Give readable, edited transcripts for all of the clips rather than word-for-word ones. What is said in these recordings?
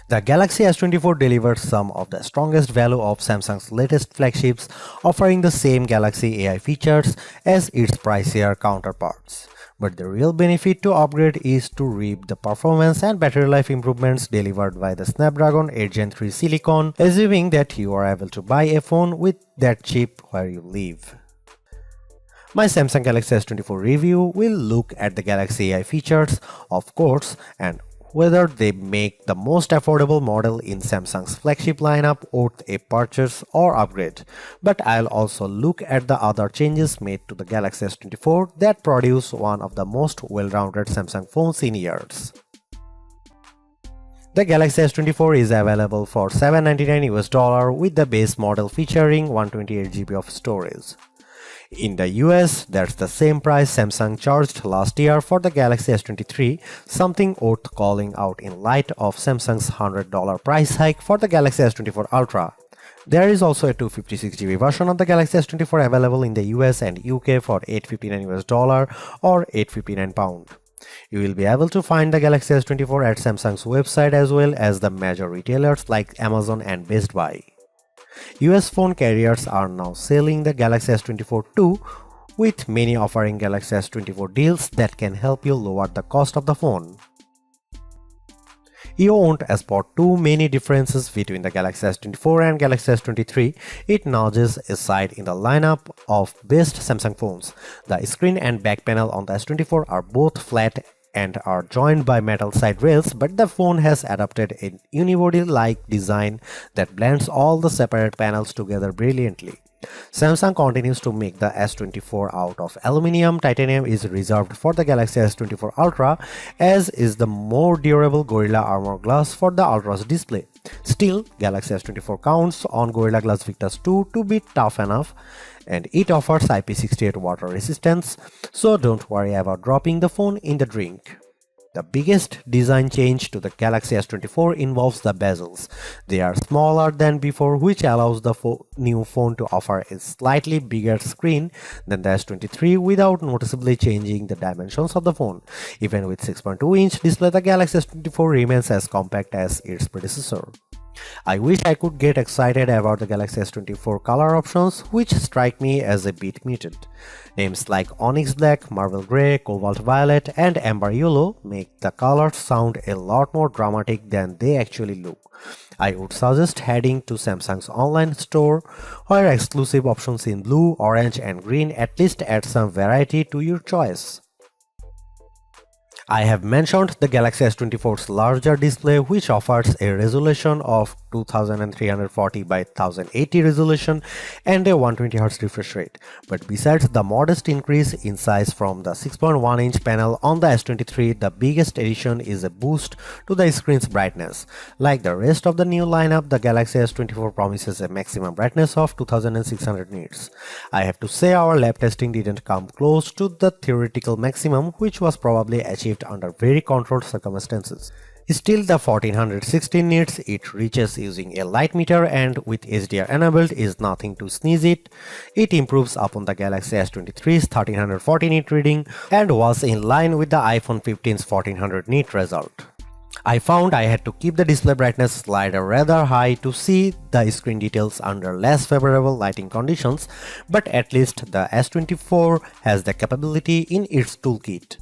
The Galaxy S24 delivers some of the strongest value of Samsung's latest flagships, offering the same Galaxy AI features as its pricier counterparts. But the real benefit to upgrade is to reap the performance and battery life improvements delivered by the Snapdragon 8 Gen 3 Silicon, assuming that you are able to buy a phone with that chip where you live. My Samsung Galaxy S24 review will look at the Galaxy AI features, of course, and whether they make the most affordable model in Samsung's flagship lineup worth a purchase or upgrade. But I'll also look at the other changes made to the Galaxy S24 that produce one of the most well-rounded Samsung phones in years. The Galaxy S24 is available for $799 with the base model featuring 128GB of storage. In the US, that's the same price Samsung charged last year for the Galaxy S23, something worth calling out in light of Samsung's $100 price hike for the Galaxy S24 Ultra. There is also a 256GB version of the Galaxy S24 available in the US and UK for $859 or £859. You will be able to find the Galaxy S24 at Samsung's website as well as the major retailers like Amazon and Best Buy. US phone carriers are now selling the Galaxy S24 too, with many offering Galaxy S24 deals that can help you lower the cost of the phone. You won't spot too many differences between the Galaxy S24 and Galaxy S23. It nudges aside in the lineup of best Samsung phones. The screen and back panel on the S24 are both flat and are joined by metal side rails, but the phone has adopted a unibody-like design that blends all the separate panels together brilliantly. Samsung continues to make the S24 out of aluminum. Titanium is reserved for the Galaxy S24 Ultra, as is the more durable Gorilla Armor Glass for the Ultra's display. Still, Galaxy S24 counts on Gorilla Glass Victus 2 to be tough enough, and it offers IP68 water resistance, so don't worry about dropping the phone in the drink. The biggest design change to the Galaxy S24 involves the bezels. They are smaller than before, which allows the new phone to offer a slightly bigger screen than the S23 without noticeably changing the dimensions of the phone. Even with 6.2-inch display, the Galaxy S24 remains as compact as its predecessor. I wish I could get excited about the Galaxy S24 color options, which strike me as a bit muted. Names like Onyx Black, Marble Grey, Cobalt Violet, and Amber Yellow make the colors sound a lot more dramatic than they actually look. I would suggest heading to Samsung's online store, where exclusive options in blue, orange, and green at least add some variety to your choice. I have mentioned the Galaxy S24's larger display, which offers a resolution of 2340 by 1080 resolution and a 120Hz refresh rate. But besides the modest increase in size from the 6.1-inch panel on the S23, the biggest addition is a boost to the screen's brightness. Like the rest of the new lineup, the Galaxy S24 promises a maximum brightness of 2600 nits. I have to say our lab testing didn't come close to the theoretical maximum, which was probably achieved under very controlled circumstances. Still, the 1416 nits it reaches using a light meter and with HDR enabled is nothing to sneeze at. It improves upon the Galaxy S23's 1340 nit reading and was in line with the iPhone 15's 1400 nit result. I found I had to keep the display brightness slider rather high to see the screen details under less favorable lighting conditions, but at least the S24 has the capability in its toolkit.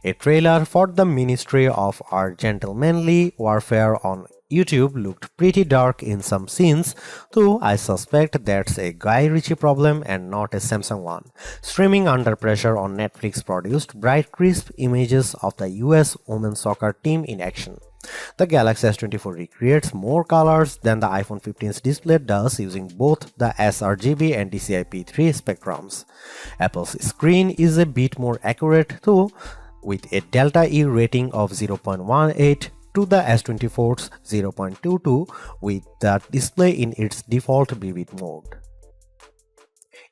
A trailer for the Ministry of Our Gentlemanly Warfare on YouTube looked pretty dark in some scenes, though I suspect that's a Guy Ritchie problem and not a Samsung one. Streaming Under Pressure on Netflix produced bright, crisp images of the US women's soccer team in action. The Galaxy S24 recreates more colors than the iPhone 15's display does using both the sRGB and DCI-P3 spectrums. Apple's screen is a bit more accurate though, with a delta E rating of 0.18 to the S24's 0.22 with the display in its default vivid mode.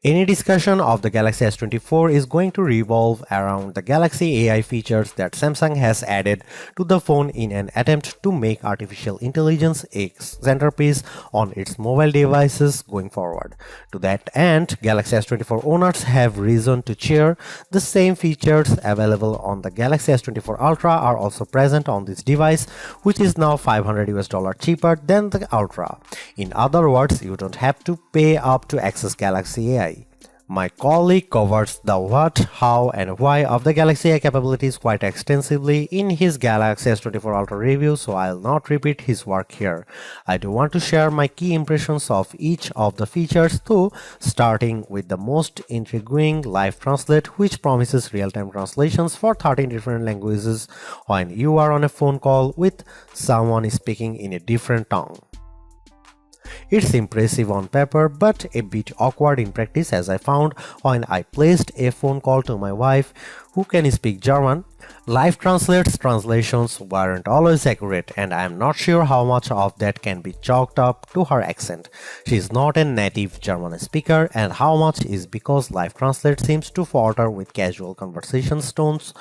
Any discussion of the Galaxy S24 is going to revolve around the Galaxy AI features that Samsung has added to the phone in an attempt to make artificial intelligence a centerpiece on its mobile devices going forward. To that end, Galaxy S24 owners have reason to cheer. The same features available on the Galaxy S24 Ultra are also present on this device, which is now $500 cheaper than the Ultra. In other words, you don't have to pay up to access Galaxy AI. My colleague covers the what, how, and why of the Galaxy AI capabilities quite extensively in his Galaxy S24 Ultra review, so I'll not repeat his work here. I do want to share my key impressions of each of the features though, starting with the most intriguing Live Translate, which promises real-time translations for 13 different languages when you are on a phone call with someone speaking in a different tongue. It's impressive on paper, but a bit awkward in practice, as I found when I placed a phone call to my wife, who can speak German. Live Translate's translations weren't always accurate, and I am not sure how much of that can be chalked up to her accent. She is not a native German speaker, and how much is because Live Translate seems to falter with casual conversation tones.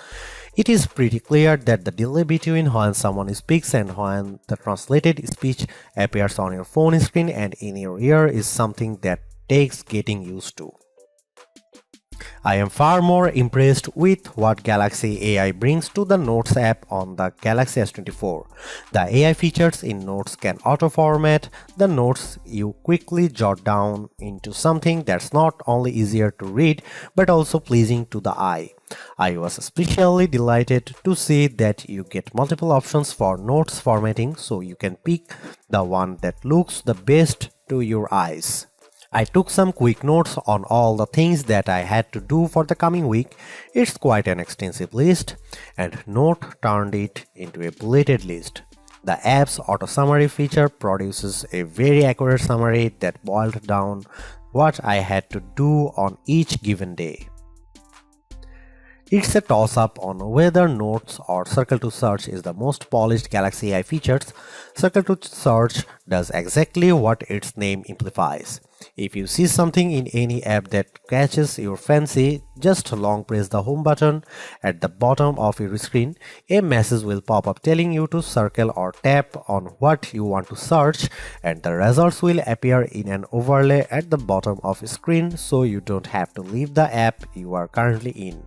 It is pretty clear that the delay between when someone speaks and when the translated speech appears on your phone screen and in your ear is something that takes getting used to. I am far more impressed with what Galaxy AI brings to the Notes app on the Galaxy S24. The AI features in Notes can auto-format the notes you quickly jot down into something that's not only easier to read but also pleasing to the eye. I was especially delighted to see that you get multiple options for notes formatting, so you can pick the one that looks the best to your eyes. I took some quick notes on all the things that I had to do for the coming week. It's quite an extensive list, and Note turned it into a bulleted list. The app's auto summary feature produces a very accurate summary that boiled down what I had to do on each given day. It's a toss-up on whether Notes or Circle to Search is the most polished Galaxy AI features. Circle to Search does exactly what its name implies. If you see something in any app that catches your fancy, just long press the home button at the bottom of your screen. A message will pop up telling you to circle or tap on what you want to search, and the results will appear in an overlay at the bottom of your screen, so you don't have to leave the app you are currently in.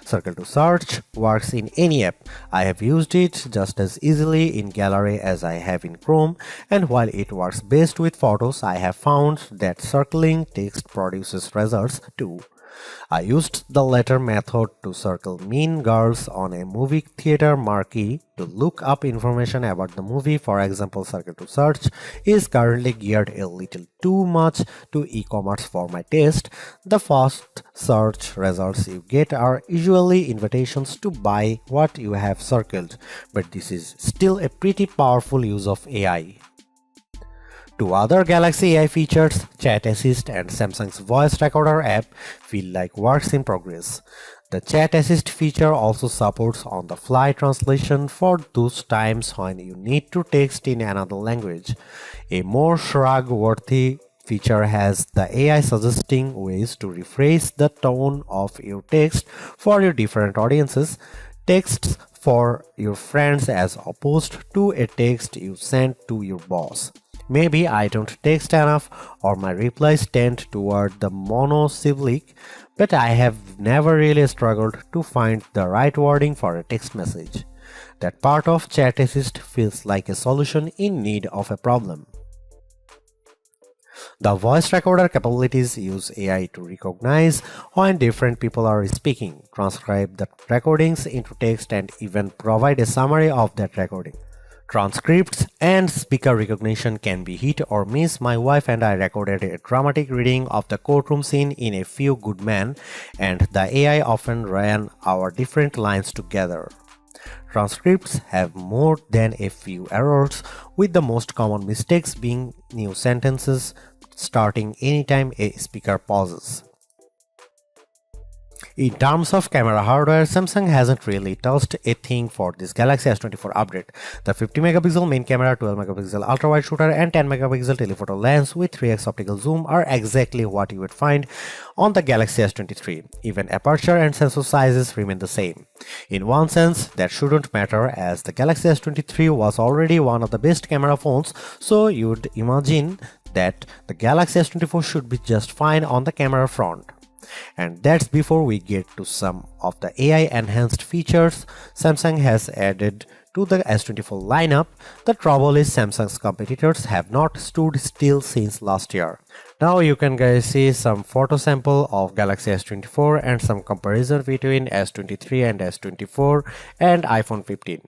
Circle to Search works in any app. I have used it just as easily in Gallery as I have in Chrome, and while it works best with photos, I have found that circling text produces results too. I used the latter method to circle Mean Girls on a movie theater marquee to look up information about the movie. For example, Circle to Search is currently geared a little too much to e-commerce for my taste. The first search results you get are usually invitations to buy what you have circled, but this is still a pretty powerful use of AI. Two other Galaxy AI features, Chat Assist and Samsung's Voice Recorder app, feel like works in progress. The Chat Assist feature also supports on-the-fly translation for those times when you need to text in another language. A more shrug-worthy feature has the AI suggesting ways to rephrase the tone of your text for your different audiences. Texts for your friends as opposed to a text you send to your boss. Maybe I don't text enough or my replies tend toward the monosyllabic, but I have never really struggled to find the right wording for a text message. That part of Chat Assist feels like a solution in need of a problem. The voice recorder capabilities use AI to recognize when different people are speaking, transcribe the recordings into text, and even provide a summary of that recording. Transcripts and speaker recognition can be hit or miss. My wife and I recorded a dramatic reading of the courtroom scene in A Few Good Men, and the AI often ran our different lines together. Transcripts have more than a few errors, with the most common mistakes being new sentences starting anytime a speaker pauses. In terms of camera hardware, Samsung hasn't really touched a thing for this Galaxy S24 update. The 50 megapixel main camera, 12 megapixel ultra wide shooter, and 10 megapixel telephoto lens with 3x optical zoom are exactly what you would find on the Galaxy S23. Even aperture and sensor sizes remain the same. In one sense, that shouldn't matter as the Galaxy S23 was already one of the best camera phones, so you'd imagine that the Galaxy S24 should be just fine on the camera front. And that's before we get to some of the AI enhanced features Samsung has added to the S24 lineup. The trouble is Samsung's competitors have not stood still since last year. Now you can guys see some photo sample of Galaxy S24 and some comparison between S23 and S24 and iPhone 15.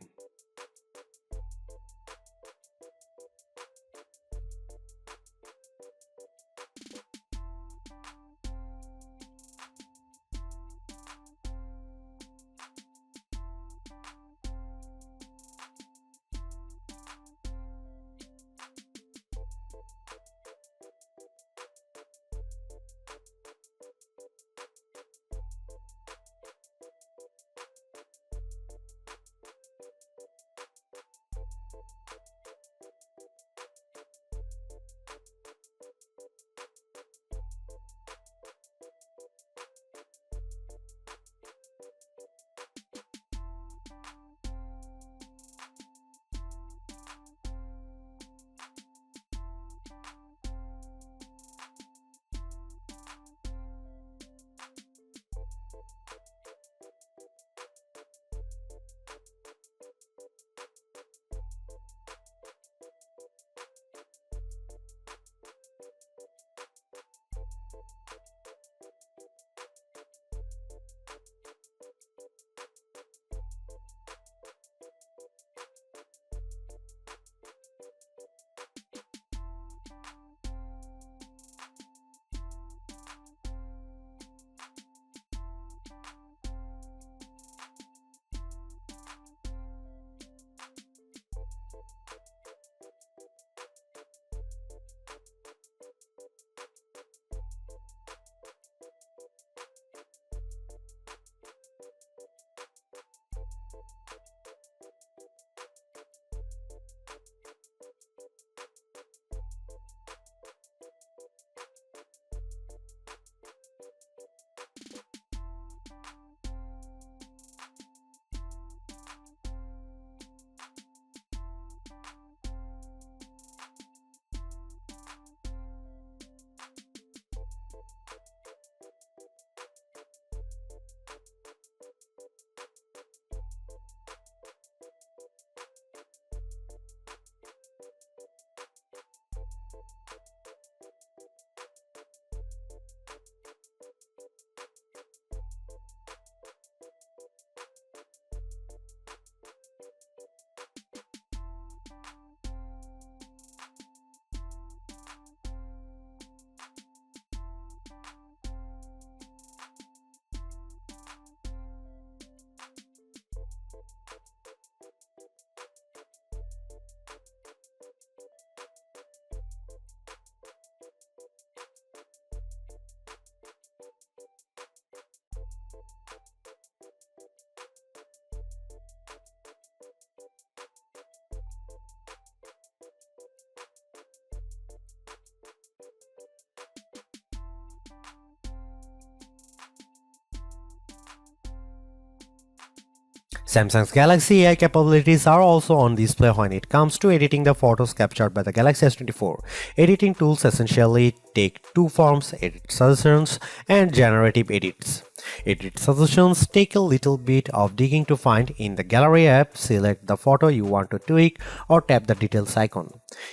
Samsung's Galaxy AI capabilities are also on display when it comes to editing the photos captured by the Galaxy S24. Editing tools essentially take two forms: edit suggestions and generative edits. Edit suggestions take a little bit of digging to find. In the Gallery app, select the photo you want to tweak or tap the details icon.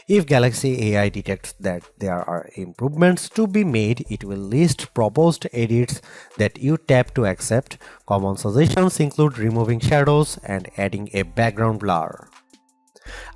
If Galaxy AI detects that there are improvements to be made, it will list proposed edits that you tap to accept. Common suggestions include removing shadows and adding a background blur.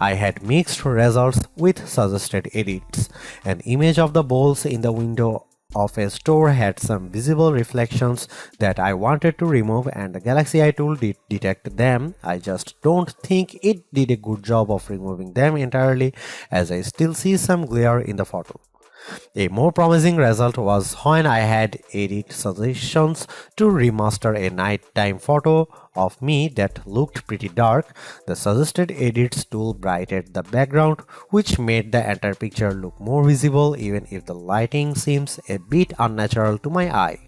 I had mixed results with suggested edits. An image of the bowls in the window of a store had some visible reflections that I wanted to remove, and the Galaxy AI tool did detect them. I just don't think it did a good job of removing them entirely, as I still see some glare in the photo. A more promising result was when I had edit suggestions to remaster a nighttime photo of me that looked pretty dark. The suggested edits tool brightened the background, which made the entire picture look more visible even if the lighting seems a bit unnatural to my eye.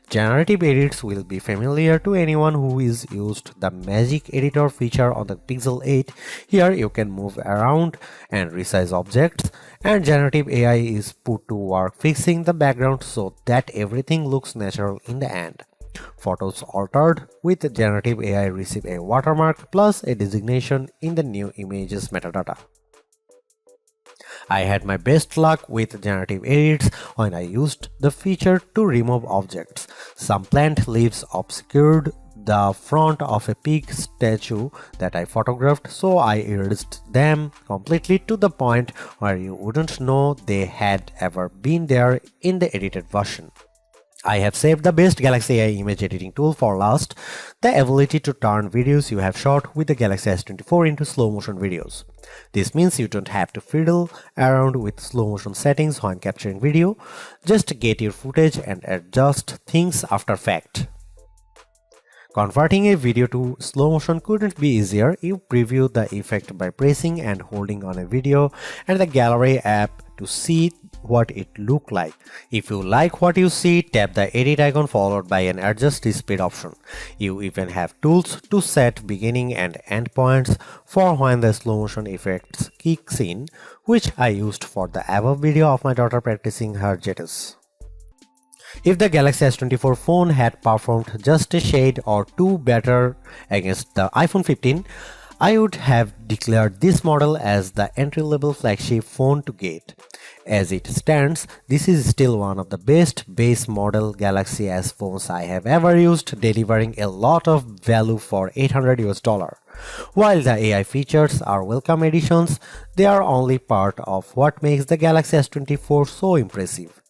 Generative edits will be familiar to anyone who is used the Magic Editor feature on the Pixel 8. Here you can move around and resize objects, and generative AI is put to work fixing the background so that everything looks natural in the end. Photos altered with generative AI receive a watermark plus a designation in the new images metadata. I had my best luck with generative edits when I used the feature to remove objects. Some plant leaves obscured the front of a pig statue that I photographed, so I erased them completely to the point where you wouldn't know they had ever been there in the edited version. I have saved the best Galaxy AI image editing tool for last, the ability to turn videos you have shot with the Galaxy S24 into slow motion videos. This means you don't have to fiddle around with slow motion settings when capturing video, just get your footage and adjust things after fact. Converting a video to slow motion couldn't be easier. You preview the effect by pressing and holding on a video and the gallery app to see what it looked like. If you like what you see, tap the edit icon followed by an adjust the speed option. You even have tools to set beginning and end points for when the slow motion effects kicks in, which I used for the above video of my daughter practicing her jitters. If the Galaxy S24 phone had performed just a shade or two better against the iPhone 15, I would have declared this model as the entry-level flagship phone to get. As it stands, this is still one of the best base model Galaxy S phones I have ever used, delivering a lot of value for $800. While the AI features are welcome additions, they are only part of what makes the Galaxy S24 so impressive.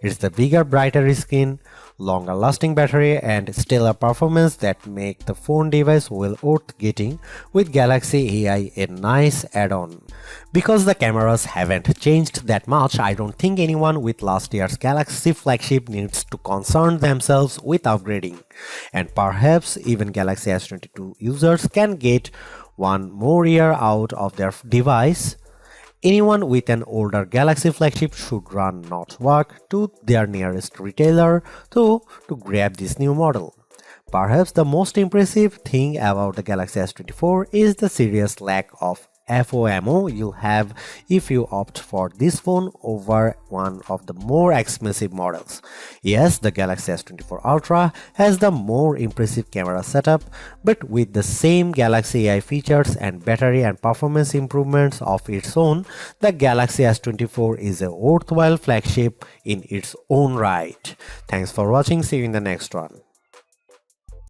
It's the bigger, brighter screen, longer lasting battery and stellar performance that make the phone device well worth getting, with Galaxy AI a nice add-on. Because the cameras haven't changed that much, I don't think anyone with last year's Galaxy flagship needs to concern themselves with upgrading. And perhaps even Galaxy S22 users can get one more year out of their device. Anyone with an older Galaxy flagship should run not walk to their nearest retailer to grab this new model. Perhaps the most impressive thing about the Galaxy S24 is the serious lack of FOMO you'll have if you opt for this phone over one of the more expensive models. Yes, the Galaxy S24 Ultra has the more impressive camera setup, but with the same Galaxy AI features and battery and performance improvements of its own, the Galaxy S24 is a worthwhile flagship in its own right. Thanks for watching, see you in the next one.